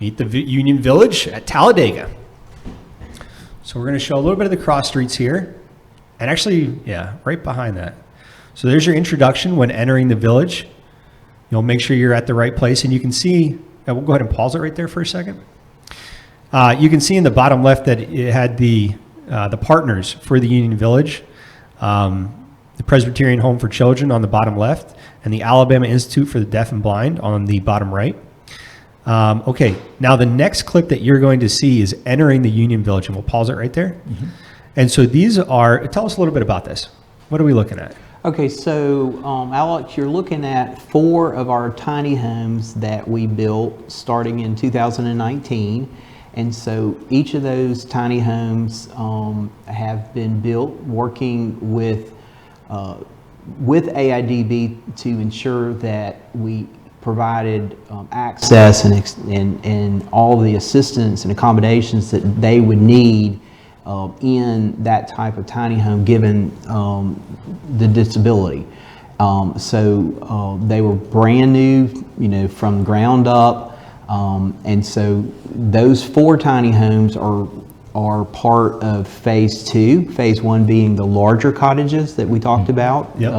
meet the Union Village at Talladega. So we're going to show a little bit of the cross streets here. And actually, yeah, right behind that. So there's your introduction when entering the village. You'll make sure you're at the right place. And you can see, we'll go ahead and pause it right there for a second. You can see in the bottom left that it had the partners for the Union Village, the Presbyterian Home for Children on the bottom left, and the Alabama Institute for the Deaf and Blind on the bottom right. Okay, now the next clip that you're going to see is entering the Union Village, and we'll pause it right there. Mm-hmm. And so these are, tell us a little bit about this. What are we looking at? Okay, so Alex, you're looking at 4 of our tiny homes that we built starting in 2019. And so each of those tiny homes have been built working with AIDB to ensure that we provided access and all the assistance and accommodations that they would need in that type of tiny home given the disability. So they were brand new, from the ground up. And so those 4 tiny homes are part of phase 2, phase 1 being the larger cottages that we talked about, yep.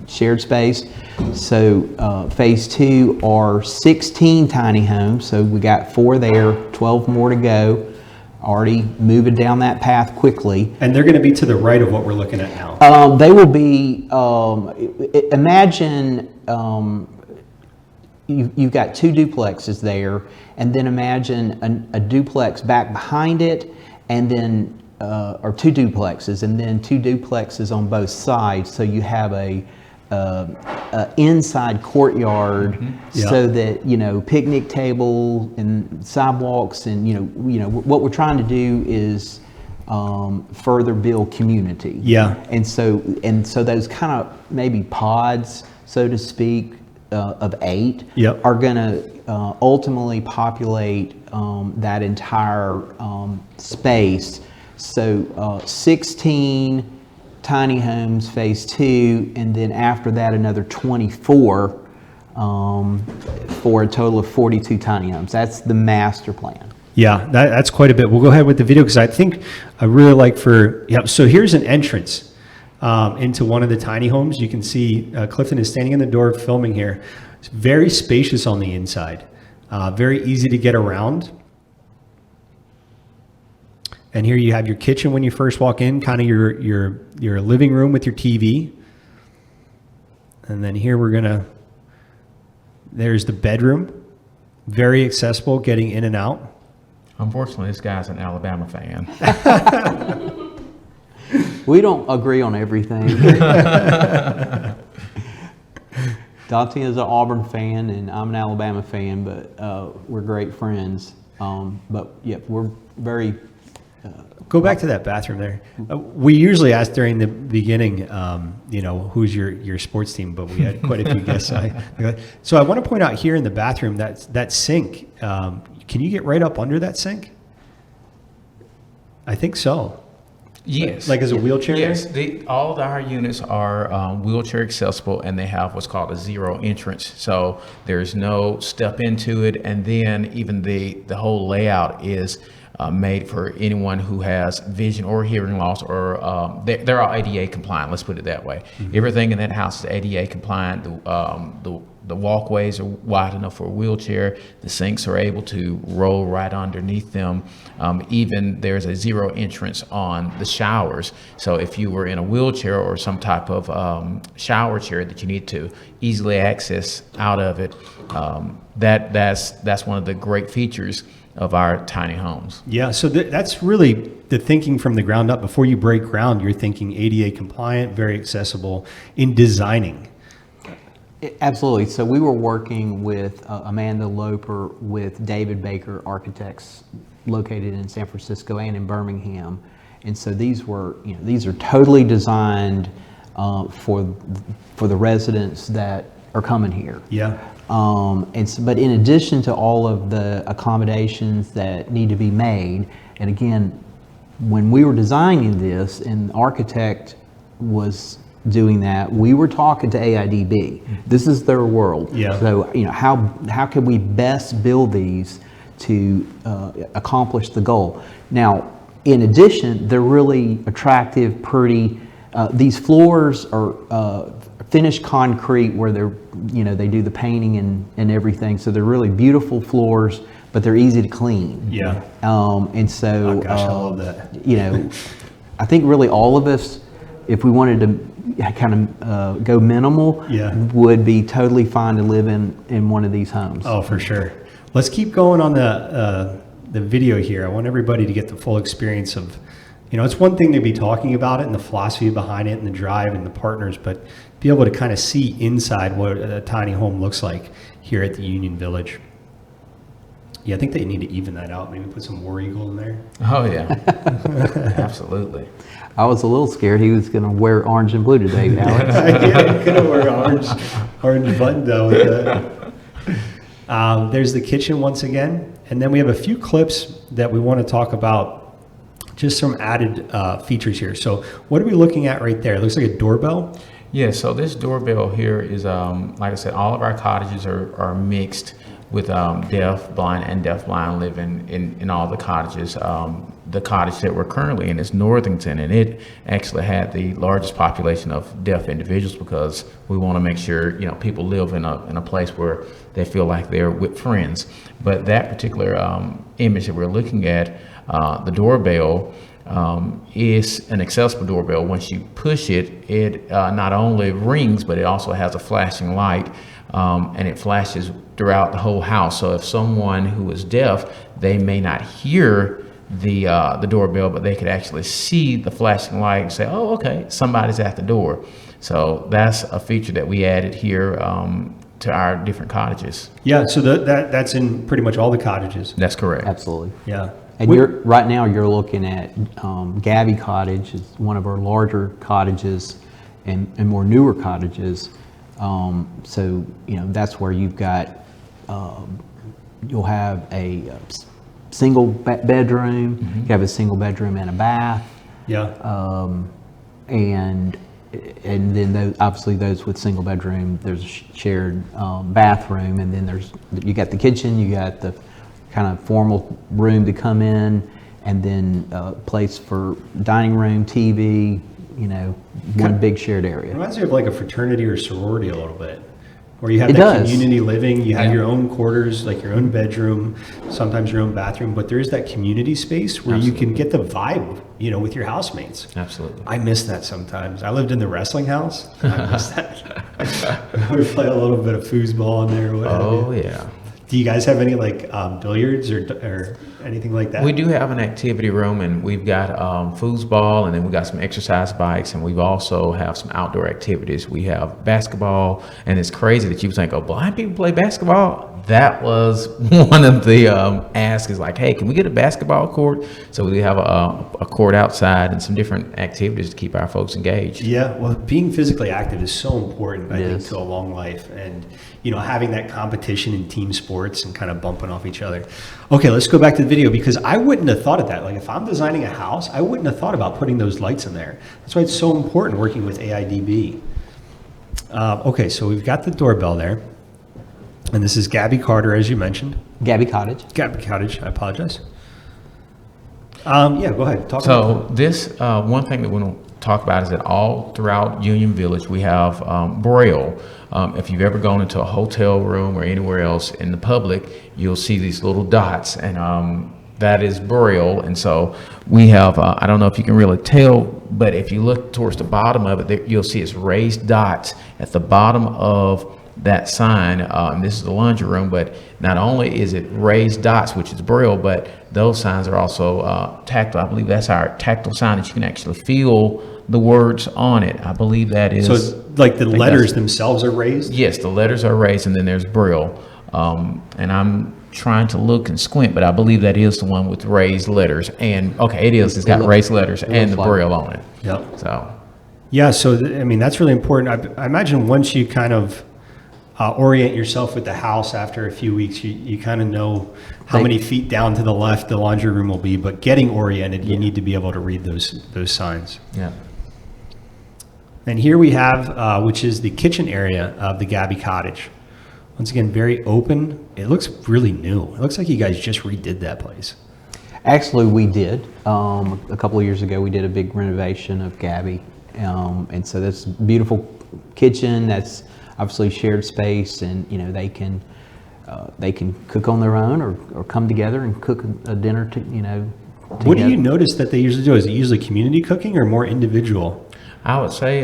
Shared space. So phase 2 are 16 tiny homes. So we got 4 there, 12 more to go. Already moving down that path quickly. And they're going to be to the right of what we're looking at now. They will be, imagine you've got 2 duplexes there, and then imagine a duplex back behind it, and then, or 2 duplexes, and then 2 duplexes on both sides. So you have a inside courtyard, mm-hmm. yeah. So that picnic table and sidewalks, and what we're trying to do is further build community. Yeah. And so those kind of maybe pods, so to speak, of 8 yep. are going to ultimately populate that entire space. So 16 tiny homes, phase 2, and then after that another 24 for a total of 42 tiny homes. That's the master plan. Yeah, that's quite a bit. We'll go ahead with the video because I think I really like so here's an entrance into one of the tiny homes. You can see Clifton is standing in the door filming here. It's very spacious on the inside, very easy to get around. And here you have your kitchen when you first walk in, kind of your living room with your TV. And then here there's the bedroom, very accessible, getting in and out. Unfortunately, this guy's an Alabama fan. We don't agree on everything. Dante is an Auburn fan, and I'm an Alabama fan, but we're great friends. But yeah, we're very... Go back to that bathroom there. We usually ask during the beginning, who's your sports team, but we had quite a few guests. So I want to point out here in the bathroom that sink. Can you get right up under that sink? I think so. Yes. Like as a wheelchair? Yes. All of our units are wheelchair accessible, and they have what's called a 0 entrance. So there's no step into it, and then even the whole layout is made for anyone who has vision or hearing loss, or they're all ADA compliant. Let's put it that way. Mm-hmm. Everything in that house is ADA compliant. The walkways are wide enough for a wheelchair. The sinks are able to roll right underneath them. Even there's a 0 entrance on the showers. So if you were in a wheelchair or some type of shower chair that you need to easily access out of it, that's one of the great features of our tiny homes. Yeah, so that's really the thinking from the ground up. Before you break ground, you're thinking ADA compliant, very accessible in designing. Absolutely. So we were working with Amanda Loper with David Baker Architects, located in San Francisco and in Birmingham. And so these are totally designed for the residents that are coming here. Yeah. But in addition to all of the accommodations that need to be made, and again, when we were designing this and the architect was doing that, we were talking to AIDB. This is their world. Yeah. So how can we best build these accomplish the goal. Now, in addition, they're really attractive, pretty. These floors are finished concrete where they do the painting and everything. So they're really beautiful floors, but they're easy to clean. Yeah. And so, Oh, gosh, I love that. I think really all of us, if we wanted to kind of go minimal, Yeah. would be totally fine to live in one of these homes. Oh, for sure. Let's keep going on the video here. I want everybody to get the full experience of, it's one thing to be talking about it and the philosophy behind it and the drive and the partners, but be able to kind of see inside what a tiny home looks like here at the Union Village. Yeah, I think they need to even that out. Maybe put some War Eagle in there. Oh, yeah. Absolutely. I was a little scared he was going to wear orange and blue today, Alex. Yeah, I'm gonna wear orange button though with that. There's the kitchen once again, and then we have a few clips that we want to talk about. Just some added features here. So what are we looking at right there? It looks like a doorbell. Yeah, so this doorbell here is, like I said, all of our cottages are mixed with deaf, blind, and deaf-blind living in all the cottages. The cottage that we're currently in is Northington, and it actually had the largest population of deaf individuals because we want to make sure people live in a place where they feel like they're with friends. But that particular image that we're looking at, the doorbell, is an accessible doorbell. Once you push it, it not only rings, but it also has a flashing light, and it flashes throughout the whole house. So if someone who is deaf, they may not hear the doorbell, but they could actually see the flashing light and say, oh, okay, somebody's at the door. So that's a feature that we added here to our different cottages. Yeah, so that's in pretty much all the cottages. That's correct. Absolutely. Yeah. And right now you're looking at Gabby Cottage is one of our larger cottages and more newer cottages. So that's where you've got you'll have a single bedroom. Mm-hmm. You have a single bedroom and a bath. Yeah. And then obviously those with single bedroom, there's a shared bathroom, and then you got the kitchen, you got the kind of formal room to come in, and then place for dining room, TV, one big shared area. It reminds me of like a fraternity or sorority a little bit, where you have It that does. community living, you have Yeah. your own quarters, like your own bedroom, sometimes your own bathroom, but there is that community space where you can get the vibe, with your housemates. Absolutely. I miss that sometimes. I lived in the wrestling house. I miss that. We play a little bit of foosball in there. Or what have Oh, you. yeah. Do you guys have any like billiards or anything like that? We do have an activity room, and we've got foosball, and then we got some exercise bikes, and we've also have some outdoor activities. We have basketball, and it's crazy that you think, oh, blind people play basketball? That was one of the asks is like, hey, can we get a basketball court? So we have a court outside and some different activities to keep our folks engaged. Yeah, well, being physically active is so important, I think, Yes. to a long life, and having that competition in team sports and kind of bumping off each other. Okay, let's go back to the video, because I wouldn't have thought of that. Like if I'm designing a house, I wouldn't have thought about putting those lights in there. That's why it's so important working with AIDB. Okay, so we've got the doorbell there, and this is Gabby Carter, as you mentioned. Gabby Cottage. Gabby Cottage, I apologize. Yeah, go ahead. Talk about So this, one thing that we want to talk about is that all throughout Union Village, we have Braille. If you've ever gone into a hotel room or anywhere else in the public, you'll see these little dots, and that is Braille. And so we have, I don't know if you can really tell, but if you look towards the bottom of it, you'll see it's raised dots at the bottom of that sign. This is the laundry room, but not only is it raised dots, which is Braille, but those signs are also tactile. I believe that's our tactile sign that you can actually feel the words on it. I believe that is. So it's like the letters themselves are raised? Yes, the letters are raised, and then there's Braille. And I'm trying to look and squint, but I believe that is the one with raised letters. And okay, it is. It's got raised letters and the like Braille on it. Yep. So Yeah, so that's really important. I imagine once you kind of orient yourself with the house after a few weeks, you kind of know how many feet down to the left the laundry room will be, but getting oriented, you need to be able to read those signs. yeah. And here we have, which is the kitchen area of the Gabby Cottage. Once again, very open. It looks really new. It looks like you guys just redid that place. Actually, we did. A couple of years ago, we did a big renovation of Gabby. And so that's beautiful kitchen. That's obviously shared space, and they can cook on their own or come together and cook a dinner together. What do you notice that they usually do? Is it usually community cooking or more individual? I would say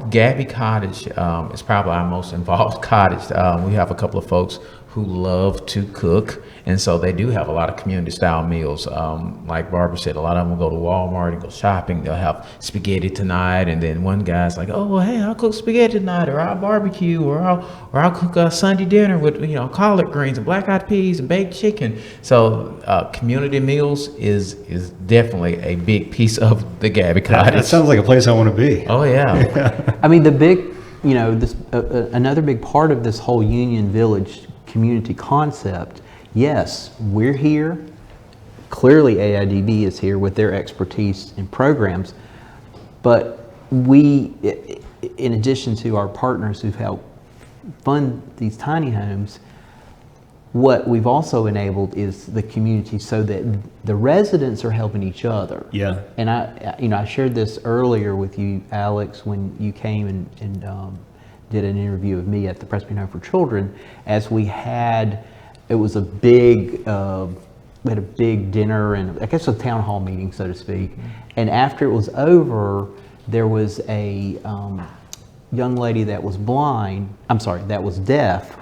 Gabby Cottage is probably our most involved cottage. We have a couple of folks who love to cook, and so they do have a lot of community style meals. Like Barbara said, a lot of them will go to Walmart and go shopping. They'll have spaghetti tonight, and then one guy's like, "Oh, well, hey, I'll cook spaghetti tonight, or I'll barbecue, or I'll cook a Sunday dinner with collard greens and black-eyed peas and baked chicken." So community meals is definitely a big piece of the Gabby Cottage. That sounds like a place I want to be. Oh yeah. I mean, the big, this another big part of this whole Union Village community concept. Yes, we're here. Clearly, AIDB is here with their expertise in programs, but we, in addition to our partners who've helped fund these tiny homes, what we've also enabled is the community, so that the residents are helping each other. Yeah. And I shared this earlier with you, Alex, when you came and did an interview of me at the Presbyterian Home for Children, as we had, it was a big, we had a big dinner and I guess a town hall meeting, so to speak. And after it was over, there was a young lady that was that was deaf,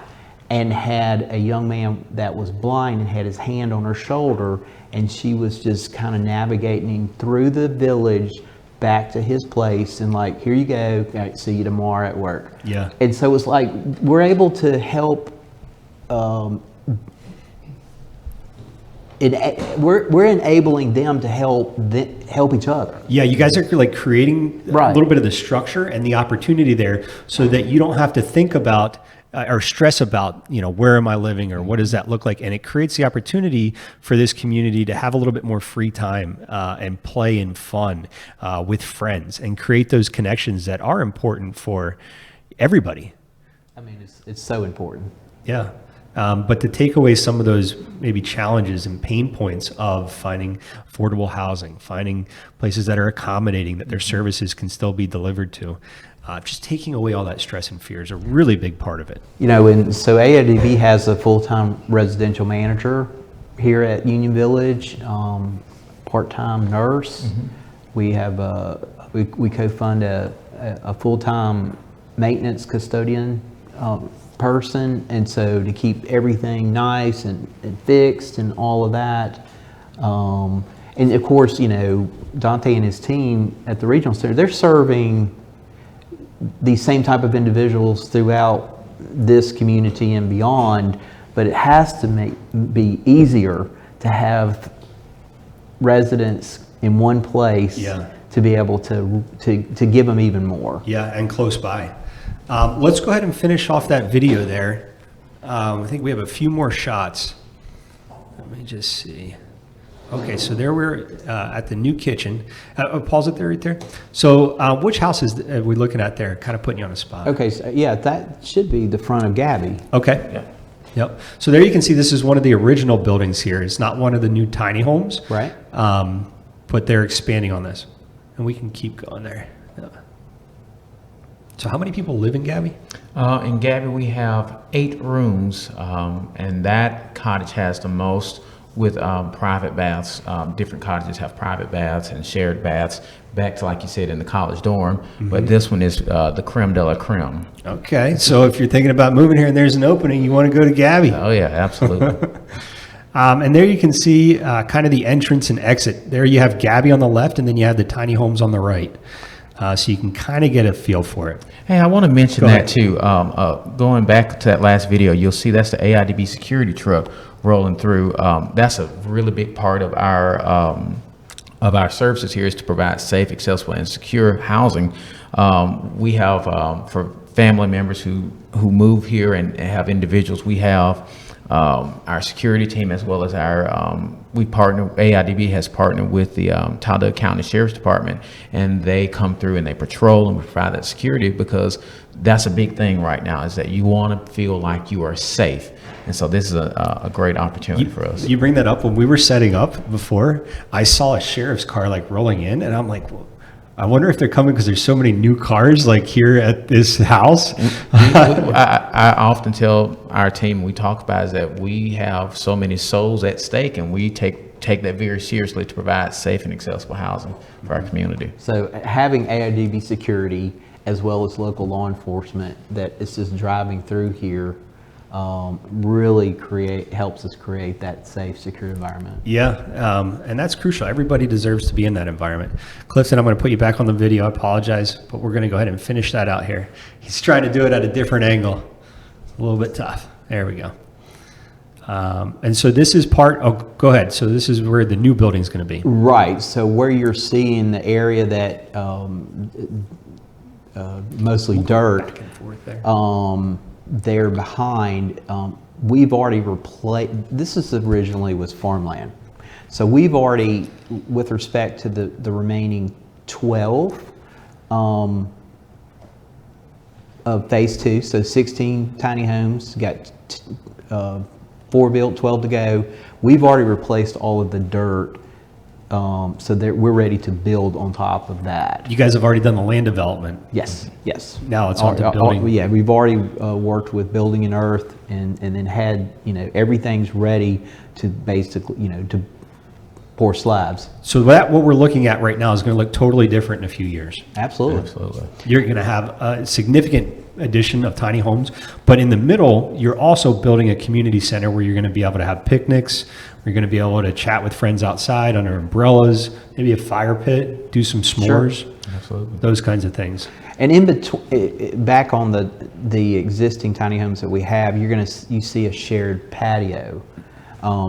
and had a young man that was blind and had his hand on her shoulder, and she was just kind of navigating through the village back to his place, and like, here you go, all right, see you tomorrow at work. Yeah. And so it's like we're able to help. We're enabling them to help each other. Yeah, you guys are like creating a little bit of the structure and the opportunity there, so that you don't have to think about or stress about, where am I living or what does that look like? And it creates the opportunity for this community to have a little bit more free time and play and fun with friends, and create those connections that are important for everybody. I mean, it's so important. Yeah. But to take away some of those maybe challenges and pain points of finding affordable housing, finding places that are accommodating, that their services can still be delivered to, just taking away all that stress and fear is a really big part of it. And so AIDB has a full-time residential manager here at Union Village, part-time nurse. Mm-hmm. We have we co-fund a full-time maintenance custodian person, and so to keep everything nice and fixed and all of that. And of course, Dante and his team at the regional center, they're serving these same type of individuals throughout this community and beyond, but it has to be easier to have residents in one place to be able to give them even more. Yeah, and close by. Let's go ahead and finish off that video there. I think we have a few more shots. Let me just see. Okay, so there we're at the new kitchen. Pause it there, right there. So which house are we looking at there? Kind of putting you on the spot. Okay, so yeah, that should be the front of Gabby. Okay. Yeah. Yep. So there you can see this is one of the original buildings here. It's not one of the new tiny homes. Right. But they're expanding on this. And we can keep going there. Yeah. So how many people live in Gabby? In Gabby, we have 8 rooms, and that cottage has the most, with private baths. Different cottages have private baths and shared baths, back to, like you said, in the college dorm. Mm-hmm. But this one is the creme de la creme. Okay, so if you're thinking about moving here and there's an opening, you want to go to Gabby. Oh yeah, absolutely. And there you can see kind of the entrance and exit. There you have Gabby on the left, and then you have the tiny homes on the right. So you can kind of get a feel for it. Hey, I want to mention that too. Going back to that last video, you'll see that's the AIDB security truck rolling through. That's a really big part of our services here, is to provide safe, accessible, and secure housing. We have for family members who move here and have individuals, we have our security team, as well as our AIDB has partnered with the Talladega County Sheriff's Department, and they come through and they patrol and provide that security, because that's a big thing right now, is that you want to feel like you are safe. And so this is a great opportunity for us. You bring that up. When we were setting up before, I saw a sheriff's car like rolling in, and I'm like, well, I wonder if they're coming because there's so many new cars like here at this house. I often tell our team, we talk about, is that we have so many souls at stake, and we take that very seriously to provide safe and accessible housing for our community. So having AIDB security as well as local law enforcement that is just driving through here really helps us create that safe, secure environment. Yeah, and that's crucial. Everybody deserves to be in that environment. Clifton, I'm going to put you back on the video. I apologize, but we're going to go ahead and finish that out here. He's trying to do it at a different angle. It's a little bit tough. There we go. And so this is go ahead. So this is where the new building is going to be. Right. So where you're seeing the area that mostly dirt, Back and forth there. there behind, we've already replaced, originally was farmland. So we've already, with respect to the remaining 12 of phase 2, so 16 tiny homes, got 4 built, 12 to go. We've already replaced all of the dirt, so that we're ready to build on top of that. You guys have already done the land development. Yes, yes. Now it's on to building. Yeah, we've already worked with building and earth, and then had, everything's ready to basically, to pour slabs. So what we're looking at right now is going to look totally different in a few years. Absolutely. Absolutely. You're going to have a significant addition of tiny homes, but in the middle, you're also building a community center where you're going to be able to have picnics. You're going to be able to chat with friends outside under umbrellas, maybe a fire pit, do some s'mores, Sure. Absolutely. those kinds of things. And in between, back on the existing tiny homes that we have, you see a shared patio.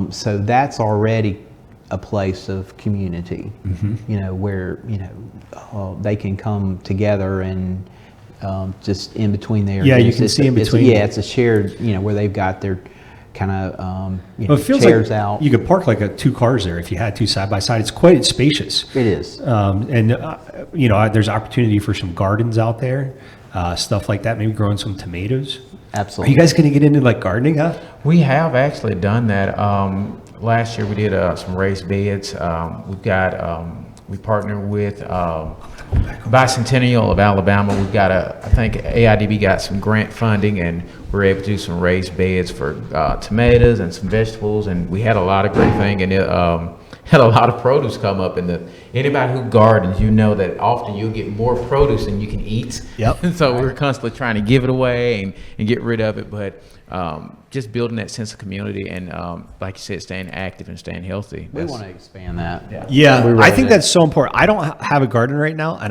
So that's already a place of community, where, they can come together and just in between there. Yeah, you can see in between. It's a shared, where they've got their kind of, Well, it feels chairs like out. you could park like 2 cars there if you had 2 side by side. It's quite spacious. It is. There's opportunity for some gardens out there, stuff like that, maybe growing some tomatoes. Are Absolutely. you guys going to get into like gardening, huh? We have actually done that. Last year we did some raised beds. We partnered with Bicentennial of Alabama. We've got I think AIDB got some grant funding, and we're able to do some raised beds for tomatoes and some vegetables, and we had a lot of great thing, and it had a lot of produce come up. And anybody who gardens, that often you'll get more produce than you can eat. Yep. And so we're constantly trying to give it away and get rid of it, but just building that sense of community and, like you said, staying active and staying healthy. We want to expand that. Yeah, We're I ready think to- that's so important. I don't have a garden right now, and